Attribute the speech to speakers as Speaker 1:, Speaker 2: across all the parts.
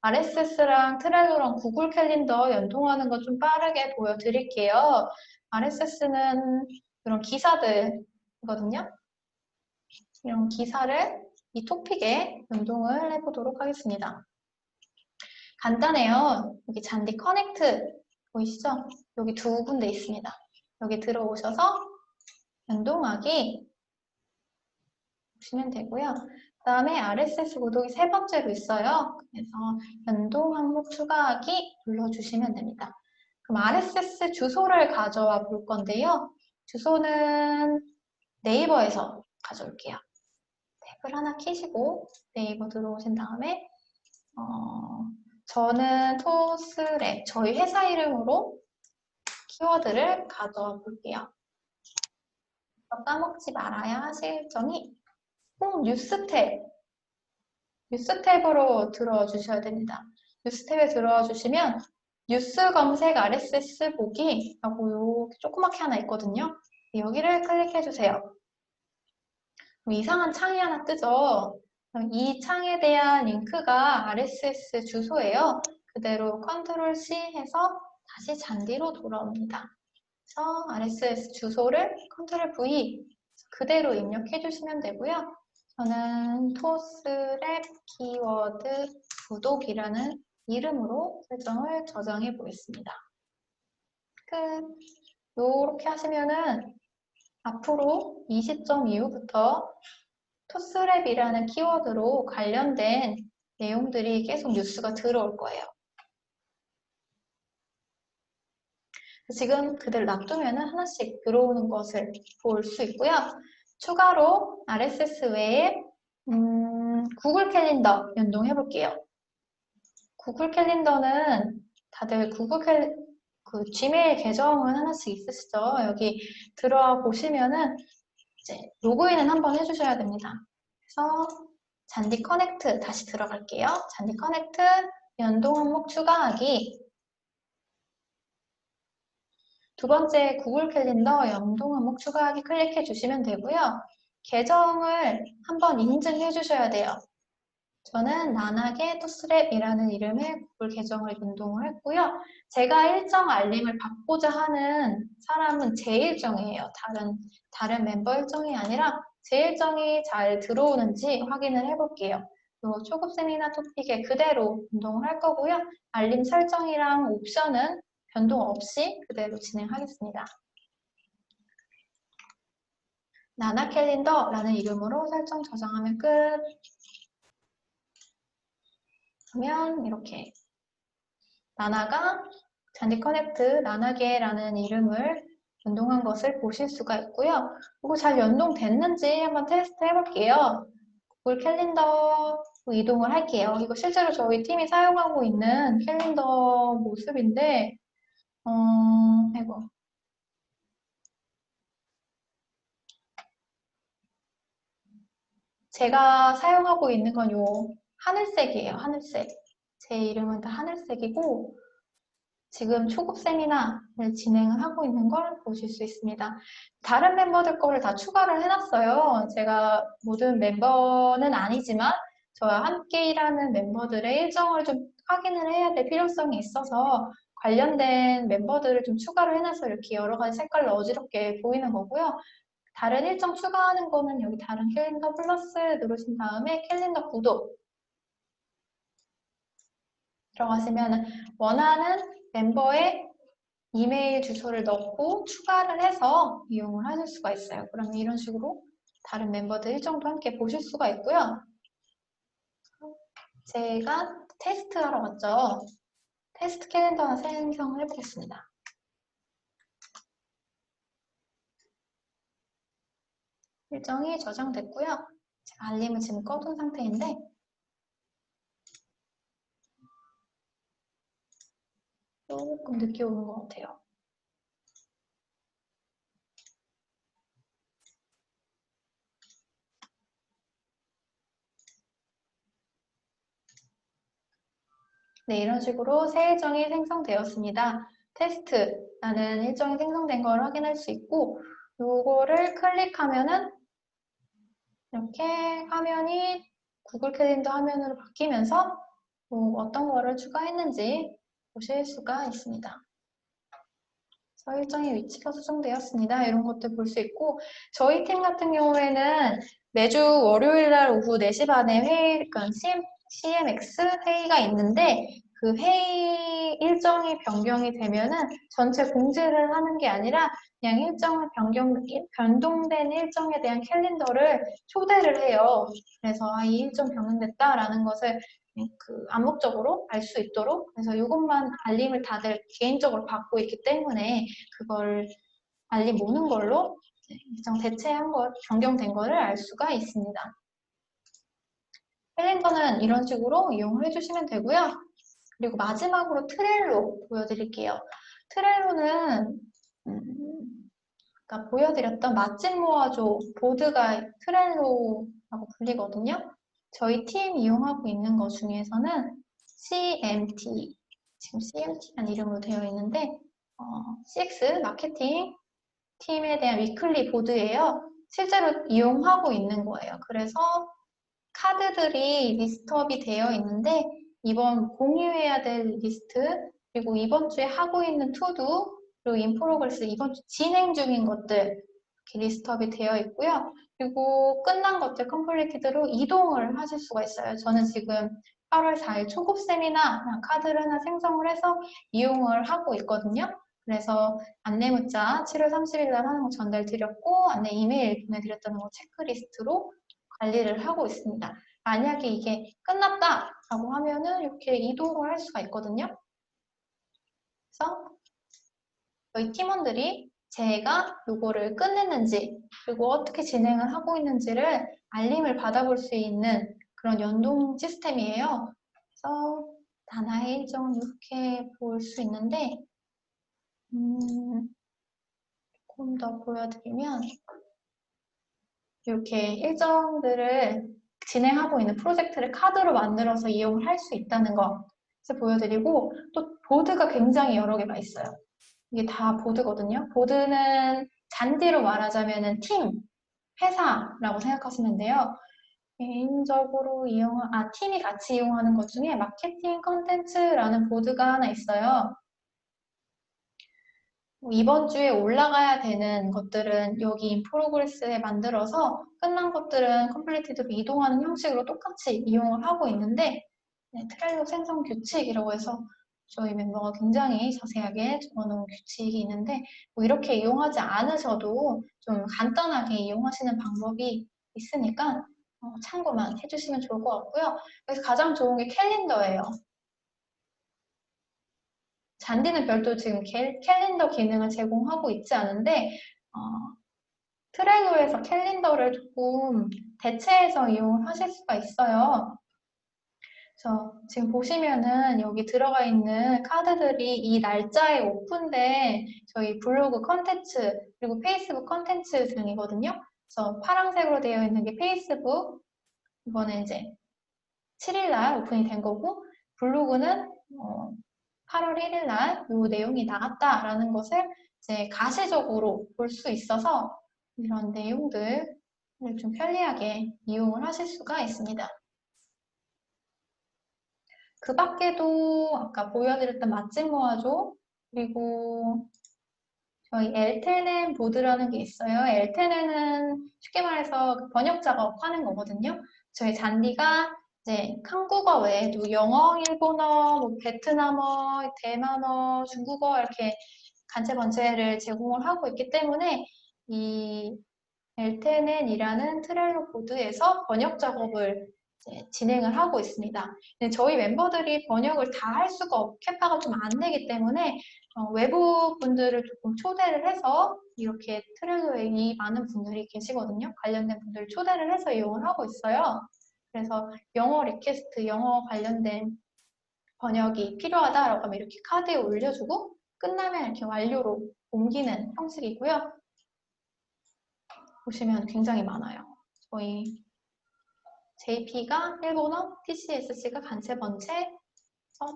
Speaker 1: RSS랑 트렐로랑 구글 캘린더 연동하는 거 좀 빠르게 보여드릴게요. RSS는 이런 기사들이거든요. 이런 기사를 이 토픽에 연동을 해보도록 하겠습니다. 간단해요. 여기 잔디 커넥트 보이시죠? 여기 두 군데 있습니다. 여기 들어오셔서 연동하기 보시면 되고요. 그 다음에 RSS 구독이 세 번째로 있어요. 그래서 연동 항목 추가하기 눌러주시면 됩니다. 그럼 RSS 주소를 가져와 볼 건데요. 주소는 네이버에서 가져올게요. 탭을 하나 키시고 네이버 들어오신 다음에 저는 토스랩, 저희 회사 이름으로 키워드를 가져와 볼게요. 까먹지 말아야 하실 일정이 꼭 뉴스 탭으로 들어와 주셔야 됩니다. 뉴스 탭에 들어와 주시면 뉴스 검색 RSS 보기 라고 이렇게 조그맣게 하나 있거든요. 여기를 클릭해 주세요. 이상한 창이 하나 뜨죠. 이 창에 대한 링크가 RSS 주소예요. 그대로 컨트롤 C 해서 다시 잔디로 돌아옵니다. 그래서 RSS 주소를 컨트롤 V 그대로 입력해 주시면 되고요. 저는 토스랩 키워드 구독이라는 이름으로 설정을 저장해 보겠습니다. 끝. 이렇게 하시면은 앞으로 이 시점 이후부터 토스랩이라는 키워드로 관련된 내용들이 계속 뉴스가 들어올 거예요. 지금 그대로 놔두면 하나씩 들어오는 것을 볼 수 있고요. 추가로 RSS 외에 구글 캘린더 연동해 볼게요. 구글 캘린더는 다들 지메일 계정은 하나씩 있으시죠? 여기 들어와 보시면은 이제 로그인은 한번 해주셔야 됩니다. 그래서 잔디 커넥트 다시 들어갈게요. 잔디 커넥트 연동 항목 추가하기. 두 번째 구글 캘린더 연동 항목 추가하기 클릭해 주시면 되고요. 계정을 한번 인증해 주셔야 돼요. 저는 나나게 토스랩이라는 이름의 구글 계정을 연동을 했고요. 제가 일정 알림을 받고자 하는 사람은 제 일정이에요. 다른 멤버 일정이 아니라 제 일정이 잘 들어오는지 확인을 해볼게요. 초급 세미나 토픽에 그대로 연동을 할 거고요. 알림 설정이랑 옵션은 변동 없이 그대로 진행하겠습니다. 나나 캘린더라는 이름으로 설정 저장하면 끝. 그러면 이렇게 나나가 잔디 커넥트 나나게라는 이름을 연동한 것을 보실 수가 있고요. 이거 잘 연동됐는지 한번 테스트 해볼게요. 구글 캘린더 이동을 할게요. 이거 실제로 저희 팀이 사용하고 있는 캘린더 모습인데 이거 제가 사용하고 있는 건 요 하늘색이에요. 하늘색. 제 이름은 다 하늘색이고 지금 초급 세미나를 진행을 하고 있는 걸 보실 수 있습니다. 다른 멤버들 거를 다 추가를 해놨어요. 제가 모든 멤버는 아니지만 저와 함께 일하는 멤버들의 일정을 좀 확인을 해야 될 필요성이 있어서 관련된 멤버들을 좀 추가를 해놔서 이렇게 여러 가지 색깔로 어지럽게 보이는 거고요. 다른 일정 추가하는 거는 여기 다른 캘린더 플러스 누르신 다음에 캘린더 구독 들어가시면 원하는 멤버의 이메일 주소를 넣고 추가를 해서 이용을 하실 수가 있어요. 그러면 이런 식으로 다른 멤버들 일정도 함께 보실 수가 있고요. 제가 테스트하러 갔죠. 테스트 캘린더 하나 생성을 해보겠습니다. 일정이 저장됐고요. 제가 알림을 지금 꺼둔 상태인데 조금 늦게 오는 것 같아요. 네, 이런 식으로 새 일정이 생성되었습니다. 테스트라는 일정이 생성된 걸 확인할 수 있고 요거를 클릭하면은 이렇게 화면이 구글 캘린더 화면으로 바뀌면서 또 어떤 거를 추가했는지 보실 수가 있습니다. 그래서 일정의 위치가 수정되었습니다. 이런 것들 볼 수 있고, 저희 팀 같은 경우에는 매주 월요일 날 오후 4시 반에 회의, 그러니까 CMX 회의가 있는데, 그 회의 일정이 변경이 되면은 전체 공지를 하는 게 아니라 그냥 일정을 변동된 일정에 대한 캘린더를 초대를 해요. 그래서 이 일정 변경됐다라는 것을 암묵적으로 알 수 있도록, 그래서 이것만 알림을 다들 개인적으로 받고 있기 때문에 그걸 알림 오는 걸로 일정 대체한 것, 변경된 거를 알 수가 있습니다. 캘린더는 이런 식으로 이용을 해주시면 되고요. 그리고 마지막으로 트렐로 보여드릴게요. 트렐로는 아까 보여드렸던 맛집 모아줘 보드가 트렐로라고 불리거든요. 저희 팀 이용하고 있는 것 중에서는 CMT, 지금 CMT라는 이름으로 되어 있는데 CX 마케팅 팀에 대한 위클리 보드예요. 실제로 이용하고 있는 거예요. 그래서 카드들이 리스트업이 되어 있는데 이번 공유해야 될 리스트, 그리고 이번 주에 하고 있는 투두, 그리고 인프로그래스 이번 주 진행 중인 것들 이렇게 리스트업이 되어 있고요. 그리고 끝난 것들 컴플리티드로 이동을 하실 수가 있어요. 저는 지금 8월 4일 초급 세미나 카드를 하나 생성을 해서 이용을 하고 있거든요. 그래서 안내 문자 7월 30일 날 하는 거 전달 드렸고 안내 이메일 보내드렸다는 거 체크리스트로 관리를 하고 있습니다. 만약에 이게 끝났다라고 하면은 이렇게 이동을 할 수가 있거든요. 그래서 저희 팀원들이 제가 요거를 끝냈는지 그리고 어떻게 진행을 하고 있는지를 알림을 받아볼 수 있는 그런 연동 시스템이에요. 그래서 단하의 일정은 이렇게 볼 수 있는데 조금 더 보여드리면 이렇게 일정들을 진행하고 있는 프로젝트를 카드로 만들어서 이용을 할 수 있다는 거 보여드리고 또 보드가 굉장히 여러 개가 있어요. 이게 다 보드거든요. 보드는 잔디로 말하자면 팀, 회사라고 생각하시면 돼요. 개인적으로 팀이 같이 이용하는 것 중에 마케팅 컨텐츠라는 보드가 하나 있어요. 이번 주에 올라가야 되는 것들은 여기 인프로그래스에 만들어서 끝난 것들은 컴플리티드로 이동하는 형식으로 똑같이 이용을 하고 있는데 트렐로 생성 규칙이라고 해서 저희 멤버가 굉장히 자세하게 적어놓은 규칙이 있는데 뭐 이렇게 이용하지 않으셔도 좀 간단하게 이용하시는 방법이 있으니까 참고만 해주시면 좋을 것 같고요. 그래서 가장 좋은 게 캘린더예요. 잔디는 별도 지금 캘린더 기능을 제공하고 있지 않은데 트렐로에서 캘린더를 조금 대체해서 이용을 하실 수가 있어요. 그래서 지금 보시면은 여기 들어가 있는 카드들이 이 날짜에 오픈된 저희 블로그 컨텐츠 그리고 페이스북 컨텐츠 등이거든요. 그래서 파란색으로 되어 있는 게 페이스북, 이번에 이제 7일 날 오픈이 된 거고 블로그는 8월 1일 날 이 내용이 나갔다라는 것을 이제 가시적으로 볼 수 있어서 이런 내용들을 좀 편리하게 이용을 하실 수가 있습니다. 그 밖에도 아까 보여드렸던 맛집 모아줘 그리고 저희 엘테넨 보드라는 게 있어요. 엘테넨은 쉽게 말해서 번역 작업하는 거거든요. 저희 잔디가 이제 한국어 외에도 영어, 일본어, 뭐 베트남어, 대만어, 중국어 이렇게 간체 번체를 제공을 하고 있기 때문에 이 엘테넨이라는 트렐로 보드에서 번역 작업을 진행을 하고 있습니다. 저희 멤버들이 번역을 다 할 수가 캐파가 좀 안 되기 때문에 외부 분들을 조금 초대를 해서 이렇게 트렐로에 이 많은 분들이 계시거든요. 관련된 분들을 초대를 해서 이용을 하고 있어요. 그래서 영어 리퀘스트, 영어 관련된 번역이 필요하다라고 하면 이렇게 카드에 올려주고 끝나면 이렇게 완료로 옮기는 형식이고요. 보시면 굉장히 많아요. 저희 JP가 일본어, TCSC가 간체 번체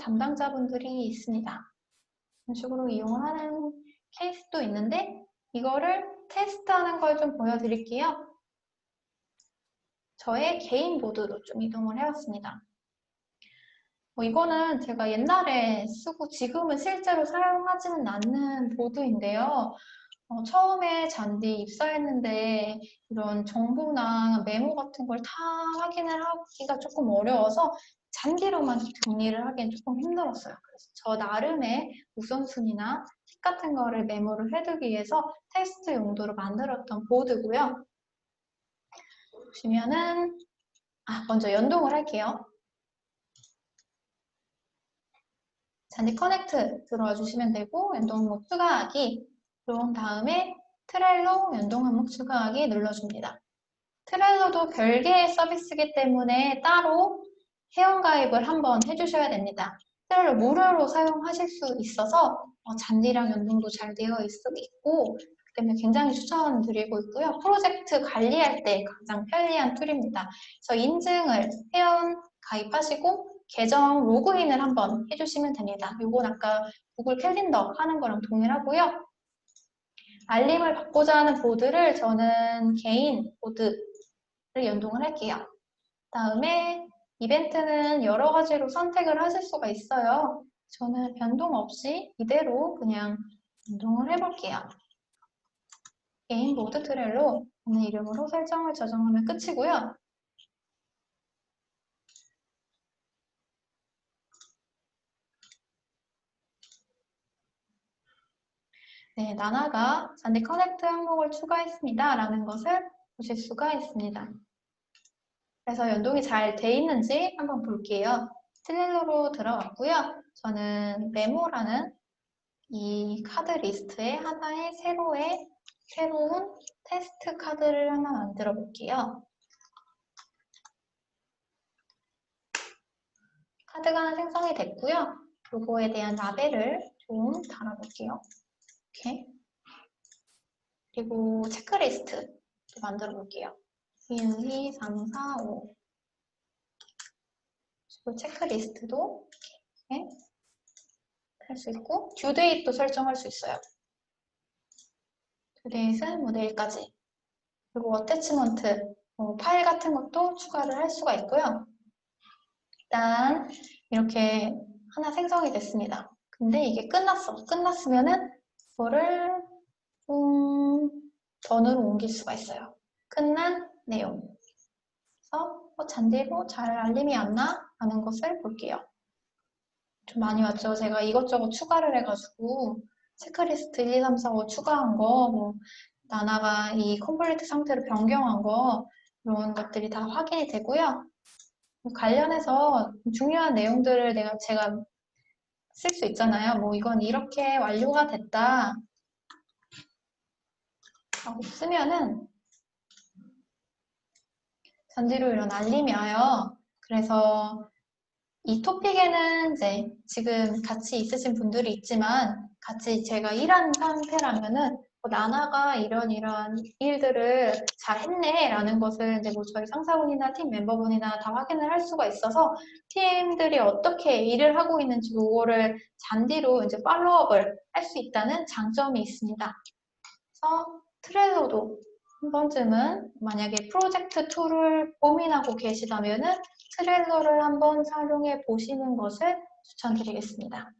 Speaker 1: 담당자분들이 있습니다. 이런 식으로 이용을 하는 케이스도 있는데 이거를 테스트하는 걸 좀 보여드릴게요. 저의 개인 보드로 좀 이동을 해왔습니다. 이거는 제가 옛날에 쓰고 지금은 실제로 사용하지는 않는 보드인데요. 처음에 잔디 입사했는데 이런 정보나 메모 같은 걸 다 확인을 하기가 조금 어려워서 잔디로만 정리를 하기엔 조금 힘들었어요. 그래서 저 나름의 우선순위나 팁 같은 거를 메모를 해두기 위해서 테스트 용도로 만들었던 보드고요. 보시면은 먼저 연동을 할게요. 잔디 커넥트 들어와 주시면 되고 연동 항목 추가하기 그런 다음에 트렐로 연동 항목 추가하기 눌러줍니다. 트렐로도 별개의 서비스이기 때문에 따로 회원가입을 한번 해주셔야 됩니다. 트렐로 무료로 사용하실 수 있어서 잔디랑 연동도 잘 되어 있고 그렇기 때문에 굉장히 추천드리고 있고요. 프로젝트 관리할 때 가장 편리한 툴입니다. 그래서 인증을 회원 가입하시고 계정 로그인을 한번 해주시면 됩니다. 이건 아까 구글 캘린더 하는 거랑 동일하고요. 알림을 받고자 하는 보드를 저는 개인 보드를 연동을 할게요. 다음에 이벤트는 여러 가지로 선택을 하실 수가 있어요. 저는 변동 없이 이대로 그냥 연동을 해볼게요. 개인 보드 트렐로 오늘 이름으로 설정을 저장하면 끝이고요. 네, 나나가 잔디 커넥트 항목을 추가했습니다. 라는 것을 보실 수가 있습니다. 그래서 연동이 잘 돼 있는지 한번 볼게요. 트렐로로 들어갔고요. 저는 메모라는 이 카드 리스트에 하나의 새로운 테스트 카드를 하나 만들어 볼게요. 카드가 하나 생성이 됐고요. 요거에 대한 라벨을 좀 달아볼게요. 이렇게. 그리고 체크리스트 만들어 볼게요. 1, 2, 3, 4, 5. 그리고 체크리스트도 이렇게 할 수 있고 듀데이트도 설정할 수 있어요. 듀데이트는 뭐 내일까지. 그리고 어태치먼트, 파일 같은 것도 추가를 할 수가 있고요. 일단 이렇게 하나 생성이 됐습니다. 근데 이게 끝났으면은 이거를 전으로 옮길 수가 있어요. 끝난 내용. 그래서 잔디로 잘 알림이 왔나? 하는 것을 볼게요. 좀 많이 왔죠. 제가 이것저것 추가를 해가지고 체크리스트 1, 2, 3, 4, 5 추가한 거, 뭐 나나가 이 컴플리트 상태로 변경한 거 이런 것들이 다 확인이 되고요. 관련해서 중요한 내용들을 제가 쓸 수 있잖아요. 뭐 이건 이렇게 완료가 됐다 하고 쓰면은 잔디로 이런 알림이 와요. 그래서 이 토픽에는 이제 지금 같이 있으신 분들이 있지만 같이 제가 일한 상태라면은 나나가 이런 일들을 잘 했네 라는 것을 이제 뭐 저희 상사분이나 팀 멤버분이나 다 확인을 할 수가 있어서 팀들이 어떻게 일을 하고 있는지 그거를 잔디로 이제 팔로우업을 할 수 있다는 장점이 있습니다. 그래서 트렐로도 한 번쯤은 만약에 프로젝트 툴을 고민하고 계시다면은 트렐로를 한번 활용해 보시는 것을 추천드리겠습니다.